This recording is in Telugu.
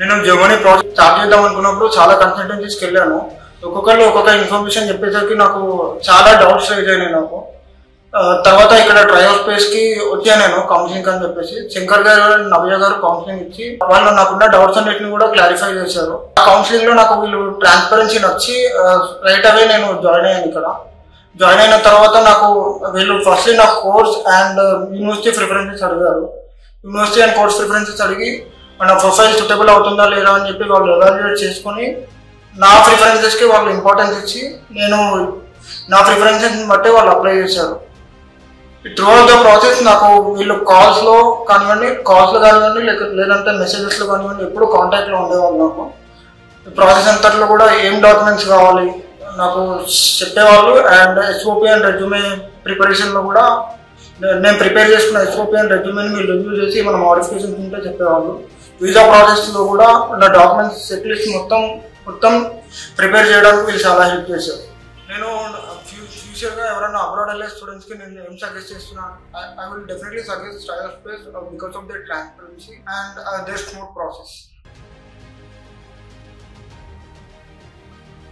నేను జర్మనీ ప్రాజెక్ట్ స్టార్ట్ చేద్దాం అనుకున్నప్పుడు చాలా కన్సల్టెన్సీస్కి వెళ్ళాను. ఒక్కొక్కరు ఒక్కొక్క ఇన్ఫర్మేషన్ చెప్పేసరికి నాకు చాలా డౌట్స్ రైజ్ అయినాయి నాకు. తర్వాత ఇక్కడ ట్రయల్ స్పేస్ కి వచ్చాను నేను కౌన్సిలింగ్ అని చెప్పేసి. శంకర్ గారు, నవ్య గారు కౌన్సిలింగ్ ఇచ్చి వాళ్ళు నాకున్న డౌట్స్ అన్నిటిని కూడా క్లారిఫై చేశారు. ఆ కౌన్సిలింగ్ లో నాకు వీళ్ళు ట్రాన్స్పరెన్సీ నచ్చి రైట్ అవే నేను జాయిన్ అయ్యాను. ఇక్కడ జాయిన్ అయిన తర్వాత నాకు వీళ్ళు ఫస్ట్లీ నా కోర్స్ అండ్ యూనివర్సిటీ ప్రిఫరెన్సెస్ అడిగారు. యూనివర్సిటీ అండ్ కోర్స్ ప్రిఫరెన్సెస్ అడిగి మన ప్రొఫైల్ సూటబుల్ అవుతుందా లేదా అని చెప్పి వాళ్ళు ఎవాల్యుయేట్ చేసుకుని నా ప్రిఫరెన్సెస్కి వాళ్ళు ఇంపార్టెన్స్ ఇచ్చి నేను నా ప్రిఫరెన్సెస్ బట్టి వాళ్ళు అప్లై చేశారు. త్రూ అవుట్ ద ప్రాసెస్ నాకు వీళ్ళు కాల్స్లో కానివ్వండి లేదంటే మెసేజెస్లో కానివ్వండి ఎప్పుడు కాంటాక్ట్లో ఉండేవాళ్ళు. నాకు ప్రాసెస్ అంతట్లో కూడా ఏం డాక్యుమెంట్స్ కావాలి నాకు చెప్పేవాళ్ళు. అండ్ ఎస్ఓపి అండ్ రెజ్యూమే ప్రిపరేషన్లో కూడా నేను ప్రిపేర్ చేసుకున్న ఎస్ఓపి అండ్ రెజ్యూమేని మీరు రివ్యూ చేసి మన మోడిఫికేషన్స్ ఉంటే చెప్పేవాళ్ళు. వీసా ప్రాసెస్లో కూడా నా డాక్యుమెంట్స్ సెట్ లిస్ట్ మొత్తం ప్రిపేర్ చేయడానికి వీళ్ళు చాలా హెల్ప్ చేశారు. నేను ఫ్యూచర్గా ఎవరైనా అబ్రాడ్ వెళ్ళే స్టూడెంట్స్కి నేను ఏం సజెస్ట్ చేస్తున్నాను, I will definitely suggest trial space because of the transparency and their smooth process.